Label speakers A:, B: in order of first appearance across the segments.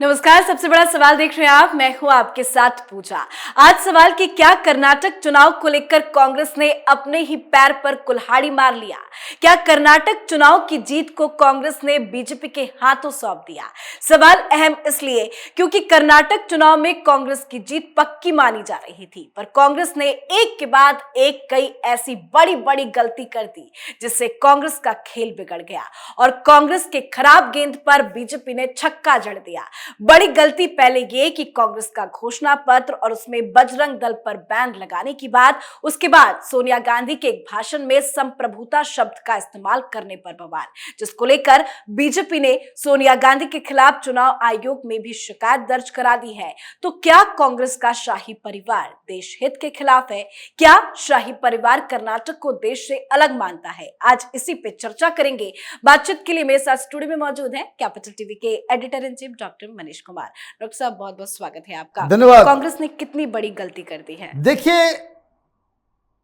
A: नमस्कार। सबसे बड़ा सवाल देख रहे हैं आप, मैं हूं आपके साथ पूजा। आज सवाल कि क्या कर्नाटक चुनाव को लेकर कांग्रेस ने अपने ही पैर पर कुल्हाड़ी मार लिया? क्या कर्नाटक चुनाव की जीत को कांग्रेस ने बीजेपी के हाथों सौंप दिया? सवाल अहम इसलिए क्योंकि कर्नाटक चुनाव में कांग्रेस की जीत पक्की मानी जा रही थी, पर कांग्रेस ने एक के बाद एक कई ऐसी बड़ी बड़ी गलती कर दी जिससे कांग्रेस का खेल बिगड़ गया और कांग्रेस के खराब गेंद पर बीजेपी ने छक्का जड़ दिया। बड़ी गलती पहले ये कि कांग्रेस का घोषणा पत्र और उसमें बजरंग दल पर बैन लगाने की बात, उसके बाद सोनिया गांधी के एक भाषण में संप्रभुता शब्द का इस्तेमाल करने पर बवाल, जिसको लेकर बीजेपी ने सोनिया गांधी के खिलाफ चुनाव आयोग में भी शिकायत दर्ज करा दी है। तो क्या कांग्रेस का शाही परिवार देश हित के खिलाफ है? क्या शाही परिवार कर्नाटक को देश से अलग मानता है? आज इसी पे चर्चा करेंगे। बातचीत के लिए मेरे साथ स्टूडियो में मौजूद है कैपिटल टीवी के editor in chief doctor Manish Kumar. Doctor साहब, बहुत बहुत स्वागत है आपका।
B: धन्यवाद।
A: कांग्रेस ने कितनी बड़ी गलती कर दी है?
B: देखिए,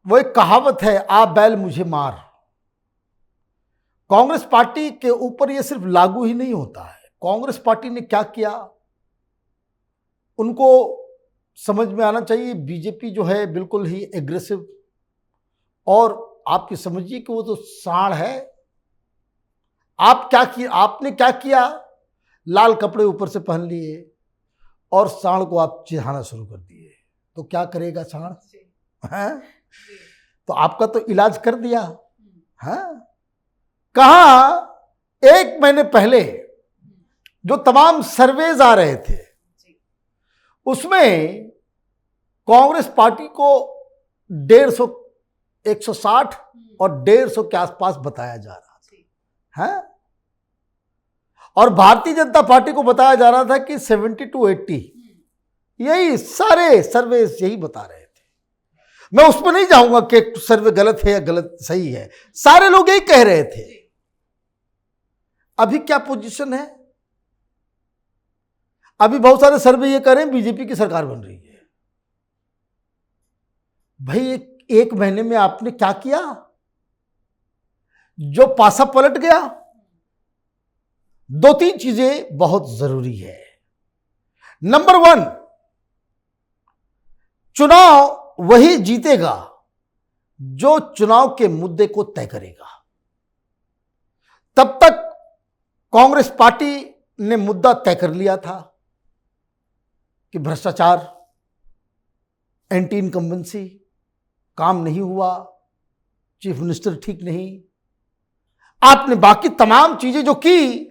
B: वो एक कहावत है, आप बैल मुझे मार। कांग्रेस पार्टी के ऊपर ये सिर्फ लागू ही नहीं होता है। कांग्रेस पार्टी ने क्या किया उनको समझ में आना चाहिए। बीजेपी जो है बिल्कुल ही एग्रेसिव, और आप ये समझिए कि वो तो सांड है। आपने क्या किया? लाल कपड़े ऊपर से पहन लिए और सांड को आप चिढ़ाना शुरू कर दिए। तो क्या करेगा सांड? हैं? तो आपका तो इलाज कर दिया। हैं? कहा एक महीने पहले जो तमाम सर्वेज आ रहे थे उसमें कांग्रेस पार्टी को 150, 160 और 150 के आसपास बताया जा रहा था। हैं? और भारतीय जनता पार्टी को बताया जा रहा था कि 70 to 80। यही सारे सर्वे यही बता रहे थे। मैं उसमें नहीं जाऊंगा कि सर्वे गलत है या गलत सही है, सारे लोग यही कह रहे थे। अभी क्या पोजीशन है? अभी बहुत सारे सर्वे ये कह रहे हैं बीजेपी की सरकार बन रही है। भाई एक महीने में आपने क्या किया जो पासा पलट गया? दो तीन चीजें बहुत जरूरी है। नंबर 1, चुनाव वही जीतेगा जो चुनाव के मुद्दे को तय करेगा। तब तक कांग्रेस पार्टी ने मुद्दा तय कर लिया था कि भ्रष्टाचार, एंटी इनकम्बेंसी, काम नहीं हुआ, चीफ मिनिस्टर ठीक नहीं। आपने बाकी तमाम चीजें जो की,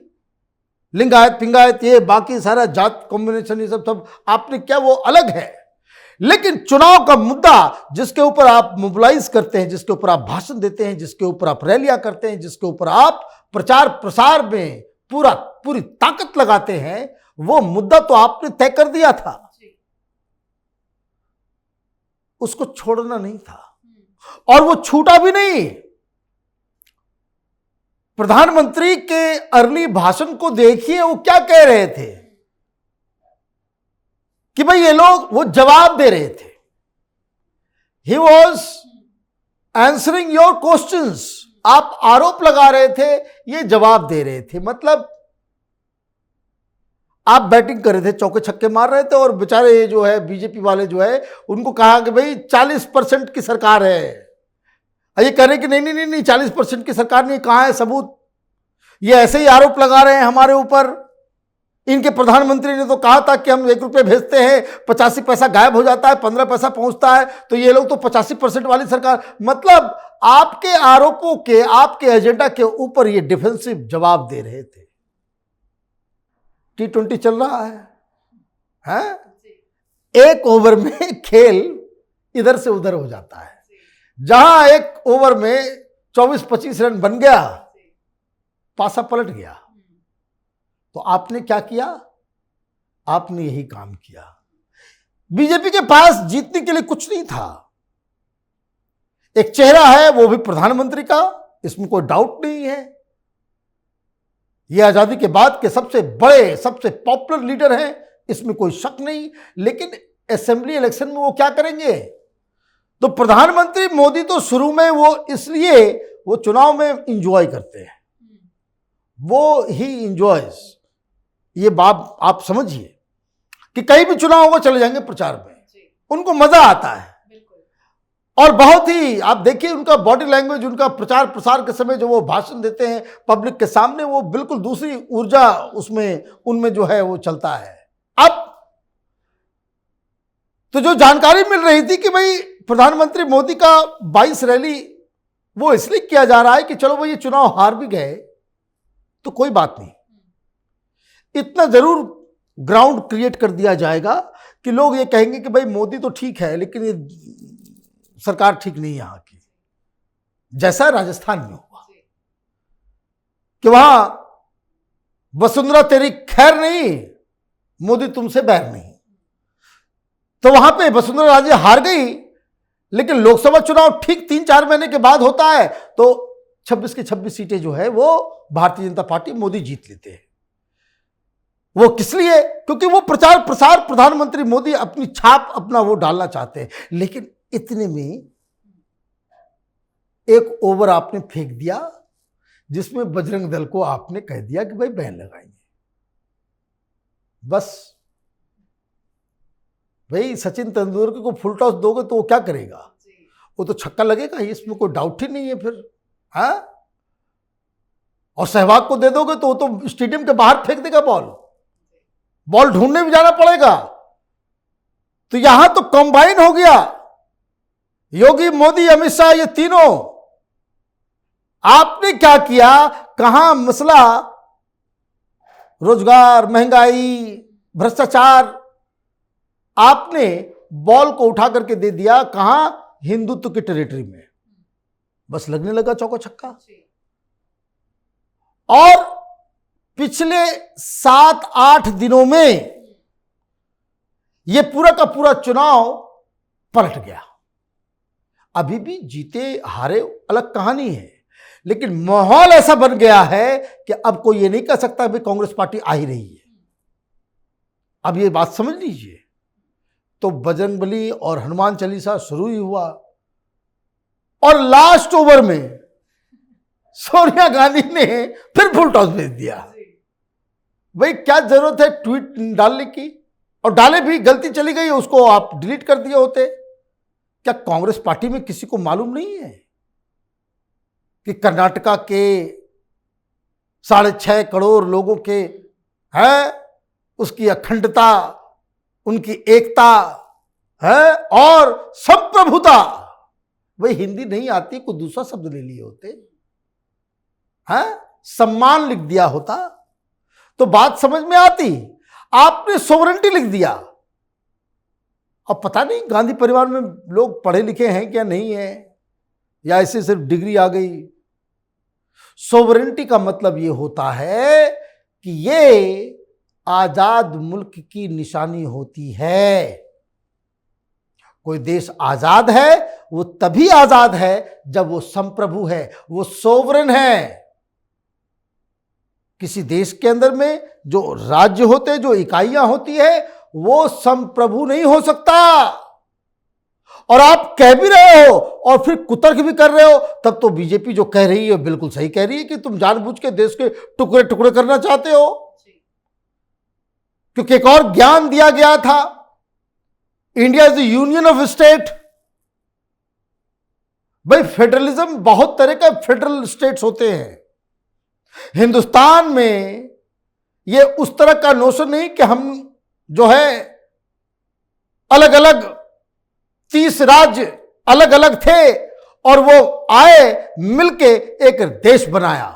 B: लिंगायत पिंगायत, ये बाकी सारा जात कॉम्बिनेशन, ये सब आपने क्या, वो अलग है। लेकिन चुनाव का मुद्दा जिसके ऊपर आप मोबिलाइज करते हैं, जिसके ऊपर आप भाषण देते हैं, जिसके ऊपर आप रैलियां करते हैं, जिसके ऊपर आप प्रचार प्रसार में पूरी ताकत लगाते हैं, वो मुद्दा तो आपने तय कर दिया था, उसको छोड़ना नहीं था। और वो छूटा भी नहीं। प्रधानमंत्री के अर्ली भाषण को देखिए, वो क्या कह रहे थे कि भाई ये लोग, वो जवाब दे रहे थे। He was answering your questions. आप आरोप लगा रहे थे, ये जवाब दे रहे थे। मतलब आप बैटिंग कर रहे थे, चौके छक्के मार रहे थे, और बेचारे ये जो है बीजेपी वाले जो है उनको कहा कि भाई 40% की सरकार है। ये कह रहे कि नहीं 40% की सरकार नहीं। कहां है सबूत? ये ऐसे ही आरोप लगा रहे हैं हमारे ऊपर। इनके प्रधानमंत्री ने तो कहा था कि हम 1 रुपये भेजते हैं, 85 पैसा गायब हो जाता है, 15 पैसा पहुंचता है। तो ये लोग तो 85% वाली सरकार। मतलब आपके आरोपों के, आपके एजेंडा के ऊपर ये डिफेंसिव जवाब दे रहे थे। T20 चल रहा है? एक ओवर में खेल इधर से उधर हो जाता है। जहां एक ओवर में 24-25 रन बन गया, पासा पलट गया। तो आपने क्या किया? आपने यही काम किया। बीजेपी के पास जीतने के लिए कुछ नहीं था। एक चेहरा है, वो भी प्रधानमंत्री का, इसमें कोई डाउट नहीं है। ये आजादी के बाद के सबसे बड़े, सबसे पॉपुलर लीडर हैं, इसमें कोई शक नहीं। लेकिन असेंबली इलेक्शन में वो क्या करेंगे? तो प्रधानमंत्री मोदी तो शुरू में वो इसलिए वो चुनाव में इंजॉय करते हैं, वो ही इंजॉयज ये बात आप समझिए कि कहीं भी चुनाव होगा चले जाएंगे प्रचार में, उनको मजा आता है। और बहुत ही आप देखिए उनका बॉडी लैंग्वेज, उनका प्रचार प्रसार के समय जो वो भाषण देते हैं पब्लिक के सामने, वो बिल्कुल दूसरी ऊर्जा उसमें उनमें जो है वो चलता है। अब तो जो जानकारी मिल रही थी कि भाई प्रधानमंत्री मोदी का 22 रैली वो इसलिए किया जा रहा है कि चलो भाई ये चुनाव हार भी गए तो कोई बात नहीं, इतना जरूर ग्राउंड क्रिएट कर दिया जाएगा कि लोग ये कहेंगे कि भाई मोदी तो ठीक है लेकिन ये सरकार ठीक नहीं यहां की, जैसा राजस्थान में हुआ कि वहां वसुंधरा तेरी खैर नहीं, मोदी तुमसे बैर नहीं। तो वहां पे वसुंधरा राजे हार गई, लेकिन लोकसभा चुनाव ठीक 3-4 महीने के बाद होता है तो 26 की 26 सीटें जो है वो भारतीय जनता पार्टी मोदी जीत लेते हैं। वो किस लिए? क्योंकि वो प्रचार प्रसार प्रधानमंत्री मोदी अपनी छाप अपना वो डालना चाहते हैं। लेकिन इतने में एक ओवर आपने फेंक दिया जिसमें बजरंग दल को आपने कह दिया कि भाई बैन लगाएंगे। बस भाई सचिन तेंदुलकर को फुल टॉस दोगे तो वो क्या करेगा? वो तो छक्का लगेगा ही, इसमें कोई डाउट ही नहीं है फिर। हाँ, और सहवाग को दे दोगे तो वो तो स्टेडियम के बाहर फेंक देगा बॉल ढूंढने भी जाना पड़ेगा। तो यहां तो कंबाइन हो गया, योगी मोदी अमित शाह ये तीनों। आपने क्या किया? कहां मसला रोजगार, महंगाई, भ्रष्टाचार, आपने बॉल को उठा करके दे दिया कहां? हिंदुत्व की टेरिटरी में। बस लगने लगा चौका छक्का। और पिछले 7-8 दिनों में यह पूरा का पूरा चुनाव पलट गया। अभी भी जीते हारे अलग कहानी है, लेकिन माहौल ऐसा बन गया है कि अब कोई ये नहीं कह सकता भी कांग्रेस पार्टी आ ही रही है। अब ये बात समझ लीजिए। तो बजरंगबली और हनुमान चालीसा शुरू ही हुआ और लास्ट ओवर में सोनिया गांधी ने फिर फुल टॉस भेज दिया। भाई क्या जरूरत है ट्वीट डालने की? और डाले भी, गलती चली गई, उसको आप डिलीट कर दिए होते। क्या कांग्रेस पार्टी में किसी को मालूम नहीं है कि कर्नाटका के 6.5 करोड़ लोगों के है उसकी अखंडता, उनकी एकता है और संप्रभुता। भाई हिंदी नहीं आती, कोई दूसरा शब्द ले लिए होते हैं, सम्मान लिख दिया होता तो बात समझ में आती। आपने सोवरेंटी लिख दिया। अब पता नहीं गांधी परिवार में लोग पढ़े लिखे हैं क्या नहीं है, या ऐसे सिर्फ डिग्री आ गई। सोवरेंटी का मतलब यह होता है कि ये आजाद मुल्क की निशानी होती है। कोई देश आजाद है वो तभी आजाद है जब वो संप्रभु है, वो सोवरेन है। किसी देश के अंदर में जो राज्य होते हैं, जो इकाइयां होती है, वो संप्रभु नहीं हो सकता। और आप कह भी रहे हो और फिर कुतर्क भी कर रहे हो, तब तो बीजेपी जो कह रही है बिल्कुल सही कह रही है कि तुम जानबूझ के देश के टुकड़े टुकड़े करना चाहते हो। क्योंकि एक और ज्ञान दिया गया था, India is the union of state. भाई फेडरलिज्म, बहुत तरह के फेडरल स्टेट्स होते हैं। हिंदुस्तान में ये उस तरह का नोशन नहीं कि हम जो है अलग अलग 30 राज्य अलग अलग थे और वो आए मिलके एक देश बनाया।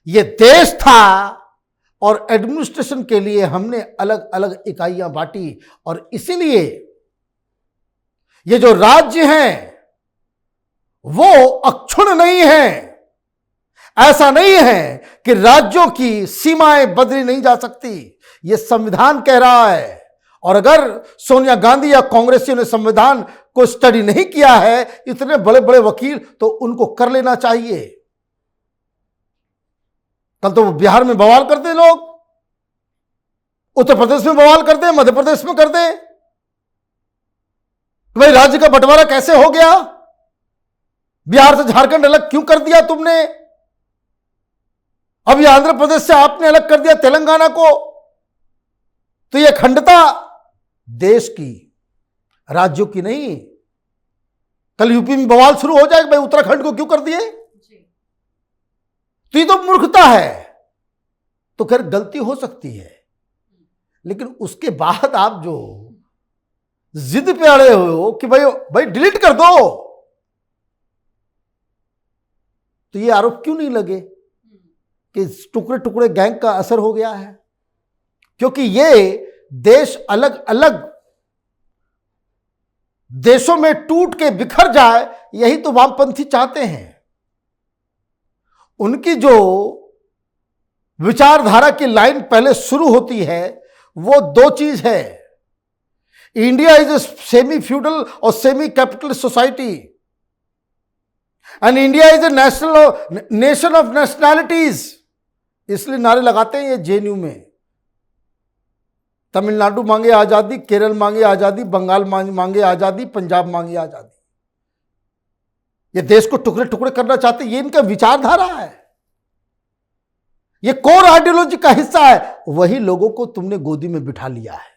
B: ये देश था और एडमिनिस्ट्रेशन के लिए हमने अलग अलग इकाइयां बांटी। और इसीलिए ये जो राज्य हैं वो अक्षुण्ण नहीं है। ऐसा नहीं है कि राज्यों की सीमाएं बदली नहीं जा सकती, यह संविधान कह रहा है। और अगर सोनिया गांधी या कांग्रेसियों ने संविधान को स्टडी नहीं किया है, इतने बड़े बड़े वकील, तो उनको कर लेना चाहिए। कल तो बिहार में बवाल करते लोग, उत्तर प्रदेश में बवाल करते, मध्य प्रदेश में करते। भाई राज्य का बंटवारा कैसे हो गया? बिहार से झारखंड अलग क्यों कर दिया तुमने? अब ये आंध्र प्रदेश से आपने अलग कर दिया तेलंगाना को, तो ये अखंडता देश की, राज्यों की नहीं। कल यूपी में बवाल शुरू हो जाएगा, भाई उत्तराखंड को क्यों कर दिए? तो ये तो मूर्खता है। तो खैर गलती हो सकती है, लेकिन उसके बाद आप जो जिद पे अड़े हुए हो कि भाई डिलीट कर दो, तो ये आरोप क्यों नहीं लगे कि टुकड़े टुकड़े गैंग का असर हो गया है? क्योंकि ये देश अलग अलग देशों में टूट के बिखर जाए, यही तो वामपंथी चाहते हैं। उनकी जो विचारधारा की लाइन पहले शुरू होती है वो दो चीज है, India is a semi feudal और semi capitalist society and India is a nation of nationalities. इसलिए नारे लगाते हैं ये जेएनयू में। तमिलनाडु मांगे आजादी, केरल मांगे आजादी, बंगाल मांगे आजादी, पंजाब मांगे आजादी। ये देश को टुकड़े टुकड़े करना चाहते हैं, ये इनका विचारधारा है, ये कोर आइडियोलॉजी का हिस्सा है। वही लोगों को तुमने गोदी में बिठा लिया है।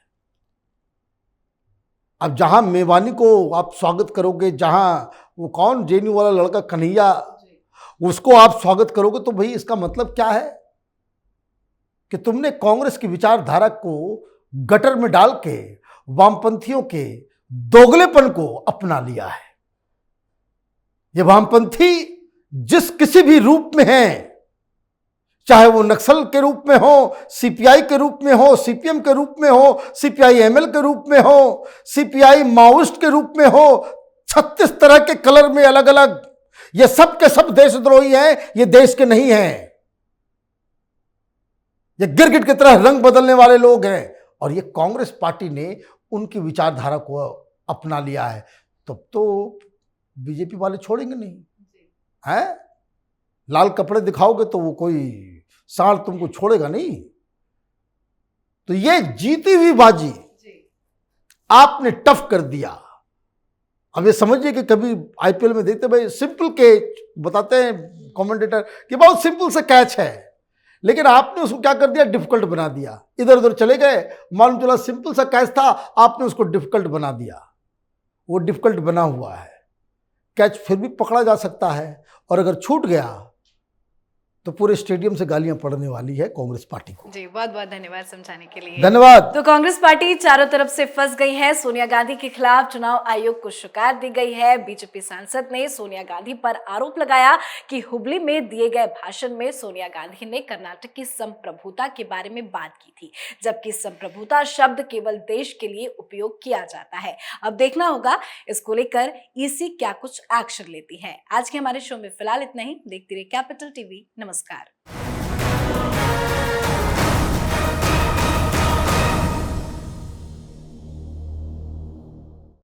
B: अब जहां मेवानी को आप स्वागत करोगे, जहां वो कौन जेएनयू वाला लड़का कन्हैया, उसको आप स्वागत करोगे, तो भाई इसका मतलब क्या है कि तुमने कांग्रेस की विचारधारा को गटर में डाल के वामपंथियों के दोगलेपन को अपना लिया है। ये वामपंथी जिस किसी भी रूप में हैं, चाहे वो नक्सल के रूप में हो, सीपीआई के रूप में हो, सीपीएम के रूप में हो, सीपीआई एमएल के रूप में हो, सीपीआई माओइस्ट के रूप में हो, 36 तरह के कलर में अलग अलग, ये सब के सब देशद्रोही हैं, ये देश के नहीं हैं। ये गिरगिट की तरह रंग बदलने वाले लोग हैं। और ये कांग्रेस पार्टी ने उनकी विचारधारा को अपना लिया है। तब तो बीजेपी वाले छोड़ेंगे नहीं, हैं? लाल कपड़े दिखाओगे तो वो कोई सांड तुमको छोड़ेगा नहीं। तो ये जीती हुई बाजी आपने टफ कर दिया। अब ये समझिए कि कभी आईपीएल में देखते भाई सिंपल कैच बताते हैं कमेंटेटर कि बहुत सिंपल सा कैच है, लेकिन आपने उसको क्या कर दिया, डिफिकल्ट बना दिया। इधर उधर चले गए, मालूम चला सिंपल सा कैच था, आपने उसको डिफिकल्ट बना दिया। वो डिफिकल्ट बना हुआ है, कैच फिर भी पकड़ा जा सकता है, और अगर छूट गया तो पूरे स्टेडियम से गालियां पड़ने वाली है कांग्रेस पार्टी को।
A: जी, बहुत बहुत धन्यवाद समझाने के लिए।
B: धन्यवाद।
A: तो कांग्रेस पार्टी चारों तरफ से फंस गई है। सोनिया गांधी के खिलाफ चुनाव आयोग को शिकायत दी गई है। बीजेपी सांसद ने सोनिया गांधी पर आरोप लगाया कि हुबली में दिए गए भाषण में सोनिया गांधी ने कर्नाटक की संप्रभुता के बारे में बात की थी, जबकि संप्रभुता शब्द केवल देश के लिए उपयोग किया जाता है। अब देखना होगा इसको लेकर ईसी क्या कुछ एक्शन लेती है। आज के हमारे शो में फिलहाल इतना ही। देखते रहिए कैपिटल टीवी। नमस्कार।